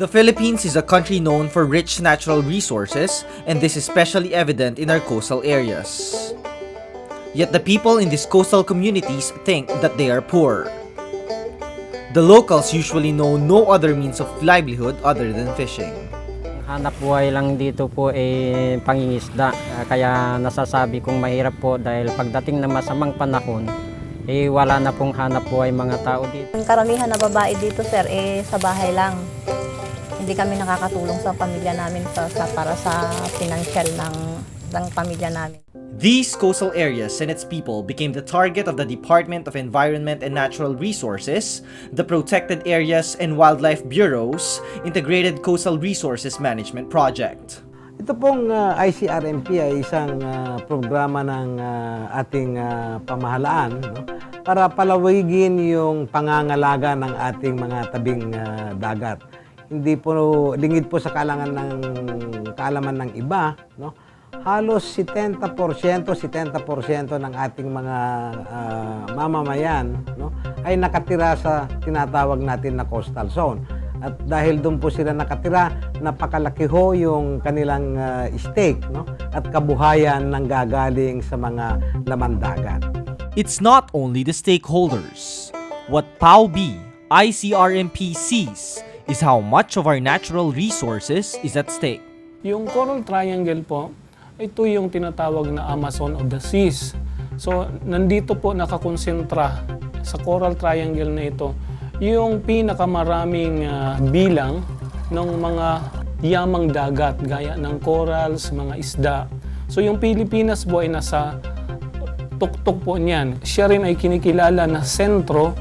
The Philippines is a country known for rich natural resources, and this is especially evident in our coastal areas. Yet the people in these coastal communities think that they are poor. The locals usually know no other means of livelihood other than fishing. Hanap buhay lang dito po pangingisda. Kaya nasasabi kong mahirap po dahil pagdating ng masamang panahon, wala na pong hanap buhay mga tao dito. Ang karamihan na babae dito, sir, sa bahay lang. Hindi kami nakakatulong sa pamilya namin para sa financial ng pamilya namin. These coastal areas and its people became the target of the Department of Environment and Natural Resources, the Protected Areas and Wildlife Bureau's Integrated Coastal Resources Management Project. Ito pong ICRMP ay isang programa ng ating pamahalaan, no? Para palawigin yung pangangalaga ng ating mga tabing dagat. Hindi po lingid po sa kaalaman ng iba, no? Halos 70% ng ating mga mamamayan, no, ay nakatira sa tinatawag natin na coastal zone. At dahil doon po sila nakatira, napakalaki ho yung kanilang stake, no, at kabuhayan ng gagaling sa mga laman dagat. It's not only the stakeholders. What PAUB, ICRMP sees is how much of our natural resources is at stake. Yung Coral Triangle po, ito yung tinatawag na Amazon of the Seas. So, nandito po nakakonsentra sa Coral Triangle na ito yung pinakamaraming bilang ng mga yamang dagat gaya ng corals, mga isda. So, yung Pilipinas po ay nasa tuktok po niyan. Siya rin ay kinikilala na sentro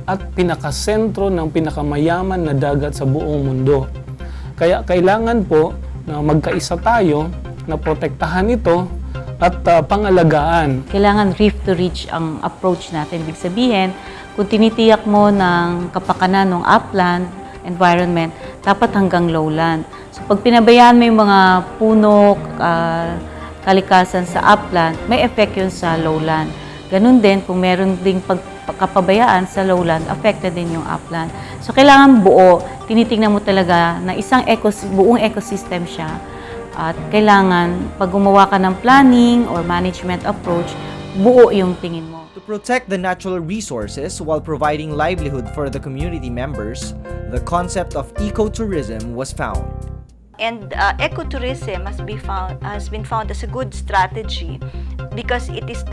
at pinakasentro ng pinakamayaman na dagat sa buong mundo. Kaya kailangan po na magkaisa tayo na protektahan ito at pangalagaan. Kailangan reef to reach ang approach natin. Ibig sabihin, kung tinitiyak mo ng kapakanan ng upland environment, dapat hanggang lowland. So pag pinabayaan mo yung mga puno, kalikasan sa upland, may effect yun sa lowland. Ganun din, kung meron ding pagkapabayaan sa lowland, affected din yung upland. So kailangan buo, tinitingnan mo talaga na buong ecosystem siya. At kailangan, pag gumawa ka ng planning or management approach, buo yung tingin mo. To protect the natural resources while providing livelihood for the community members, the concept of ecotourism was found. And ecotourism has been found as a good strategy because it's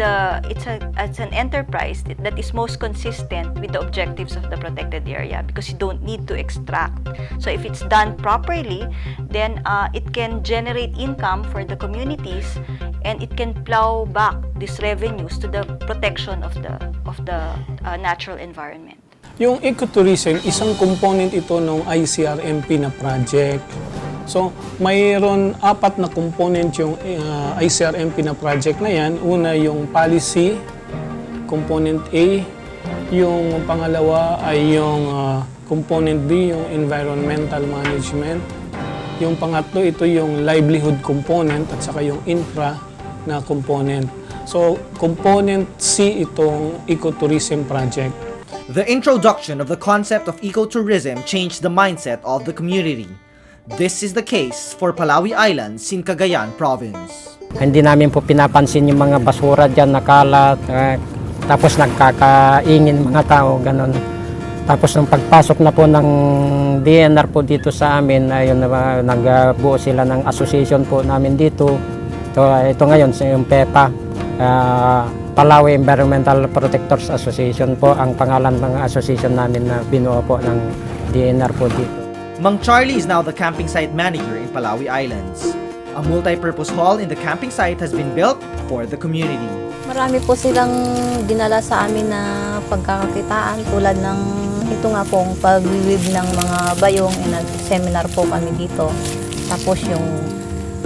an enterprise that is most consistent with the objectives of the protected area because you don't need to extract. So if it's done properly, then it can generate income for the communities and it can plow back these revenues to the protection of the natural environment. Yung ecotourism, isang component ito ng ICRMP na project. So, mayroon 4 na component yung ICRMP na project na yan. Una, yung policy, component A. Yung pangalawa ay yung component B, yung environmental management. Yung pangatlo, ito yung livelihood component at saka yung infra na component. So, component C itong ecotourism project. The introduction of the concept of ecotourism changed the mindset of the community. This is the case for Palawi Islands in Cagayan Province. Hindi namin po pinapansin yung mga basura dyan nakalat, tapos nagkakaingin mga tao, ganun. Tapos nung pagpasok na po ng DNR po dito sa amin, ayun, nagbuo sila ng association po namin dito. Ito ngayon, yung PEPA, Palawi Environmental Protectors Association po, ang pangalan ng association namin na binuo po ng DNR po dito. Mang Charlie is now the camping site manager in Palawi Islands. A multi-purpose hall in the camping site has been built for the community. Marami po silang dinala sa amin na pagkakakitaan tulad ng ito nga pong pag-weave ng mga bayong, nag-seminar po kami dito. Tapos yung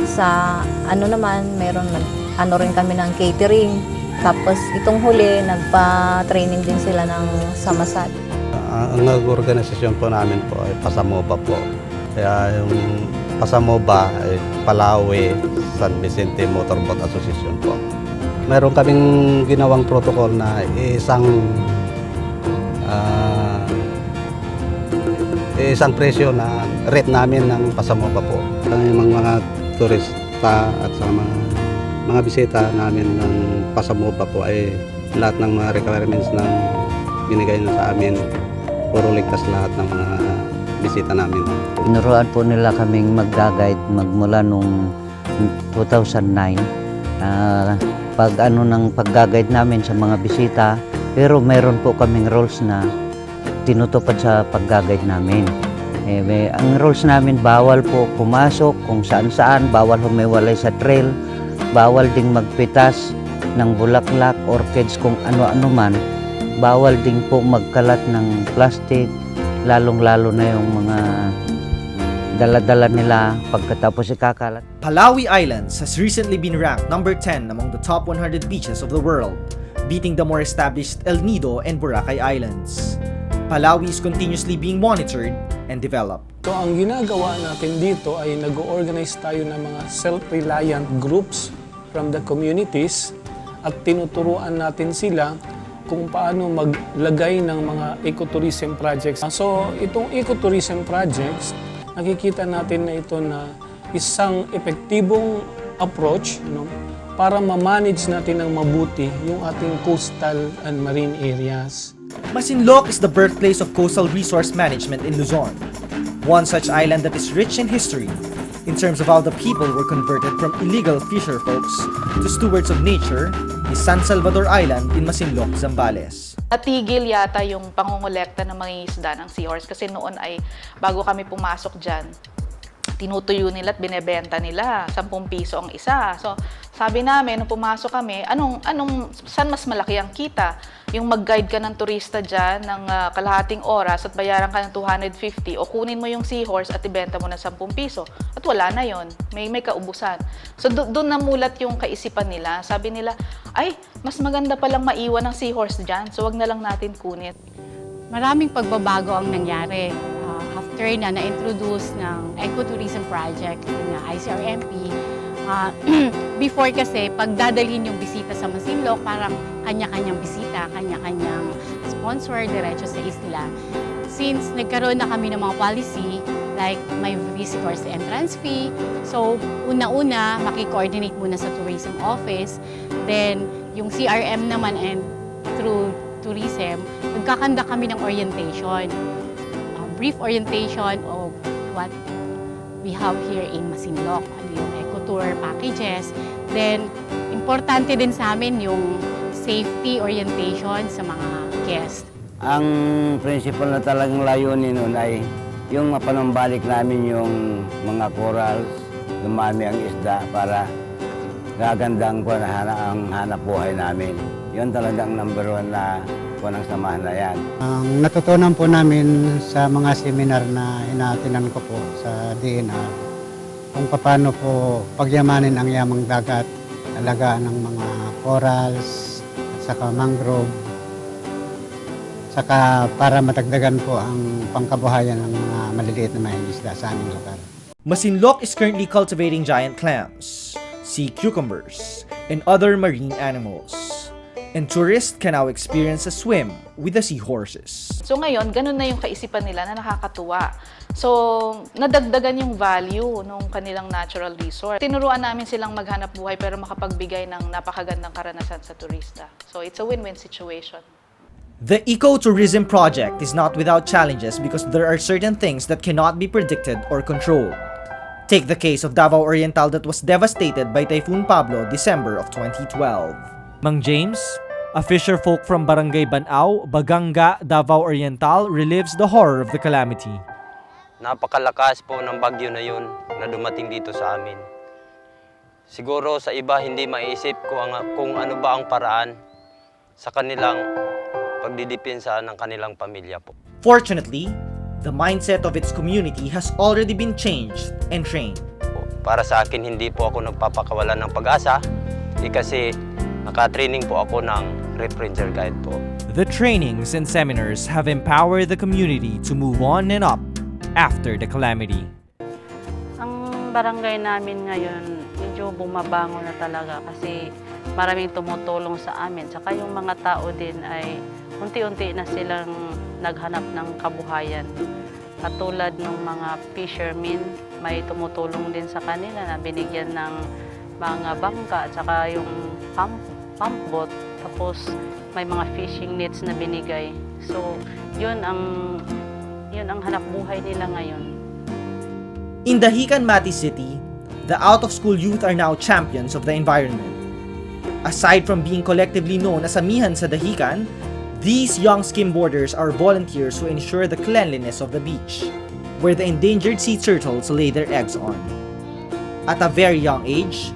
sa naman, rin kami ng catering. Tapos itong huli, nagpa-training din sila ng samasad. Ang organisasyon po namin po ay Pasamoba po. Kaya yung Pasamoba ay Palawi San Vicente Motorboat Association po. Mayroon kaming ginawang protocol isang presyo na rate namin ng Pasamoba po. Yung mga turista at sa mga bisita namin ng Pasamoba po ay lahat ng mga requirements na binigay na sa amin, puro ligtas lahat ng mga bisita namin. Tinuruan po nila kaming mag-guide magmula nung 2009. Pag-guide namin sa mga bisita, pero meron po kaming rules na tinutupad sa pag-guide namin. Ang rules namin, bawal po pumasok kung saan-saan, bawal humiwalay sa trail, bawal ding magpitas ng bulaklak, orchids, kung ano-ano man. Bawal ding po magkalat ng plastic, lalong-lalo na yung mga dala-dala nila pagkatapos ikakalat. Palawi Islands has recently been ranked number 10 among the top 100 beaches of the world, beating the more established El Nido and Boracay Islands. Palawi is continuously being monitored and developed. So ang ginagawa natin dito ay nag-organize tayo ng mga self-reliant groups from the communities at tinuturuan natin sila kung paano maglagay ng mga ecotourism projects. So itong ecotourism projects, nakikita natin na ito na isang epektibong approach, no, para ma-manage natin ng mabuti yung ating coastal and marine areas. Masinloc is the birthplace of coastal resource management in Luzon. One such island that is rich in history in terms of how the people were converted from illegal fisher folks to stewards of nature is San Salvador Island in Masinloc, Zambales. Natigil yata yung pangungulekta ng mga isda ng seahorse kasi noon ay bago kami pumasok dyan, tinutuyo nila at binebenta nila, 10 piso ang isa. So, sabi namin, nung pumasok kami, saan mas malaki ang kita? Yung mag-guide ka ng turista dyan ng kalahating oras at bayaran ka ng 250 o kunin mo yung seahorse at ibenta mo ng 10 piso. At wala na yon, may kaubusan. So, doon namulat yung kaisipan nila. Sabi nila, ay, mas maganda palang maiwan ng seahorse dyan, so wag na lang natin kunin. Maraming pagbabago ang nangyari. After na na-introduce ng Ecotourism Project ng ICRMP, before kasi, pag dadalhin yung bisita sa Masinloc, parang kanya-kanyang bisita, kanya-kanyang sponsor, diretso sa isla. Since nagkaroon na kami ng mga policy, like may visitors entrance fee, so una-una, maki-coordinate muna sa tourism office, then yung CRM naman and through tourism, nagkakanda kami ng orientation. Brief orientation of what we have here in Masinloc, yung ecotour packages. Then, importante din sa amin yung safety orientation sa mga guests. Ang principal na talagang layunin nun ay yung mapanumbalik namin yung mga corals, dumami ang isda para gagandang ko na ang hanap buhay namin. Yun talagang number 1 na ng samahan na yan. Ang natutunan po namin sa mga seminar na inaatinan ko po sa DNR, kung paano po pagyamanin ang yamang dagat, alagaan ng mga corals, at saka mangrove, saka para matagdagan po ang pangkabuhayan ng mga maliliit na mga isda sa aming lugar. Masinloc is currently cultivating giant clams, sea cucumbers, and other marine animals. And tourists can now experience a swim with the seahorses. So ngayon, ganun na yung kaisipan nila na nakakatuwa. So, nadagdagan yung value ng kanilang natural resource. Tinuruan namin silang maghanap buhay pero makapagbigay ng napakagandang karanasan sa turista. So, it's a win-win situation. The Ecotourism project is not without challenges because there are certain things that cannot be predicted or controlled. Take the case of Davao Oriental that was devastated by Typhoon Pablo December of 2012. Mang James, a fisher folk from Barangay Banao, Baganga, Davao Oriental, relives the horror of the calamity. Napakalakas po ng bagyo na yun na dumating dito sa amin. Siguro sa iba hindi maiisip kung ano ba ang paraan sa kanilang pagdidepensa ng kanilang pamilya po. Fortunately, the mindset of its community has already been changed and trained. Para sa akin, hindi po ako nagpapakawalan ng pag-asa kasi naka-training po ako ng Reef Ranger Guide po. The trainings and seminars have empowered the community to move on and up after the calamity. Ang barangay namin ngayon, medyo bumabango na talaga kasi maraming tumutulong sa amin. Saka yung mga tao din ay unti-unti na silang naghanap ng kabuhayan. Katulad ng mga fishermen, may tumutulong din sa kanila na binigyan ng mga bangka at saka yung pump boat. Tapos may mga fishing nets na binigay. So, yun ang hanap buhay nila ngayon. In Dahican, Mati City, the out-of-school youth are now champions of the environment. Aside from being collectively known as Amihan sa Dahican, these young skimboarders are volunteers who ensure the cleanliness of the beach, where the endangered sea turtles lay their eggs on. At a very young age,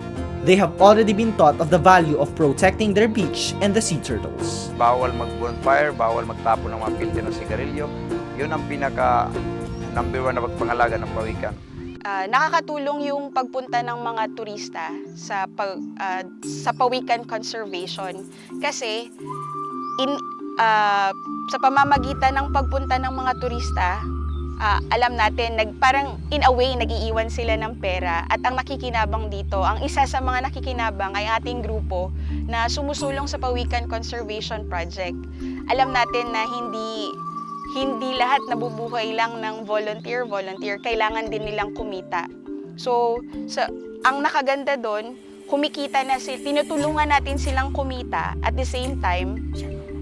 they have already been taught of the value of protecting their beach and the sea turtles. Bawal mag-bonfire, bawal magtapon ng mga pilte ng sigarilyo. Yun ang pinaka number 1 na pagpangalaga ng pawikan. Nakakatulong yung pagpunta ng mga turista sa pawikan conservation kasi sa pamamagitan ng pagpunta ng mga turista, alam natin, parang in a way, nag-iiwan sila ng pera at ang nakikinabang dito, ang isa sa mga nakikinabang ay ating grupo na sumusulong sa Pawikan Conservation Project. Alam natin na hindi lahat nabubuhay lang ng volunteer, kailangan din nilang kumita. So, ang nakaganda doon, kumikita na tinutulungan natin silang kumita at the same time,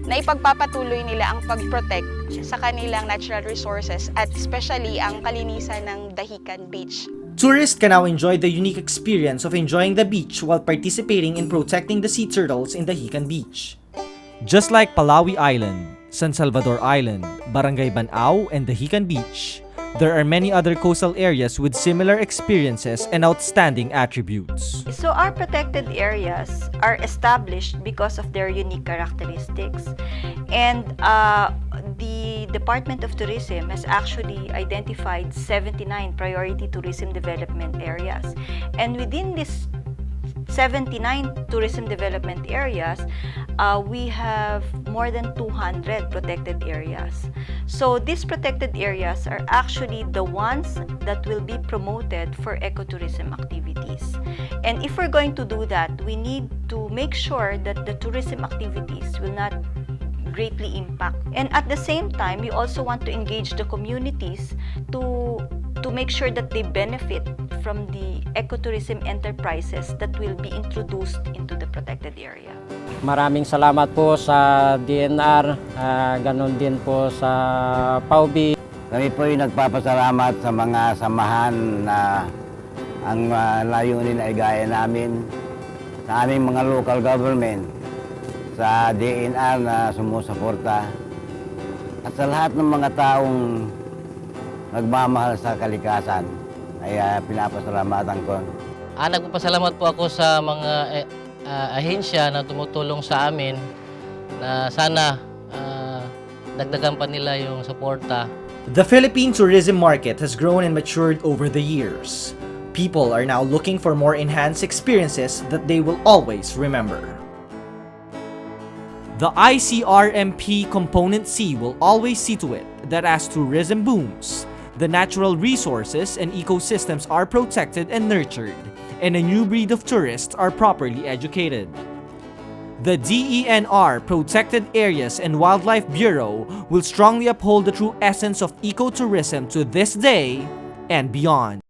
na ipagpapatuloy nila ang pag-protect sa kanilang natural resources at especially ang kalinisan ng Dahican Beach. Tourists can now enjoy the unique experience of enjoying the beach while participating in protecting the sea turtles in Dahican Beach. Just like Palawi Island, San Salvador Island, Barangay Banao, and Dahican Beach, there are many other coastal areas with similar experiences and outstanding attributes. So our protected areas are established because of their unique characteristics. And the Department of Tourism has actually identified 79 priority tourism development areas. And within this 79 tourism development areas, we have more than 200 protected areas. So these protected areas are actually the ones that will be promoted for ecotourism activities. And if we're going to do that, we need to make sure that the tourism activities will not greatly impact. And at the same time, we also want to engage the communities to make sure that they benefit from the ecotourism enterprises that will be introduced into the protected area. Maraming salamat po sa DNR, ganon din po sa PAUB. Kami po ay nagpapasalamat sa mga samahan na ang layunin ay gaya namin sa aming mga local government, sa DNR na sumusuporta at sa lahat ng mga taong nagmamahal sa kalikasan ay pinapasalamatan ko. Nagpapasalamat po ako sa mga ahensya na tumutulong sa amin na sana dagdagan pa nila yung suporta. The Philippine tourism market has grown and matured over the years. People are now looking for more enhanced experiences that they will always remember. The ICRMP Component C will always see to it that as tourism booms, the natural resources and ecosystems are protected and nurtured, and a new breed of tourists are properly educated. The DENR Protected Areas and Wildlife Bureau will strongly uphold the true essence of ecotourism to this day and beyond.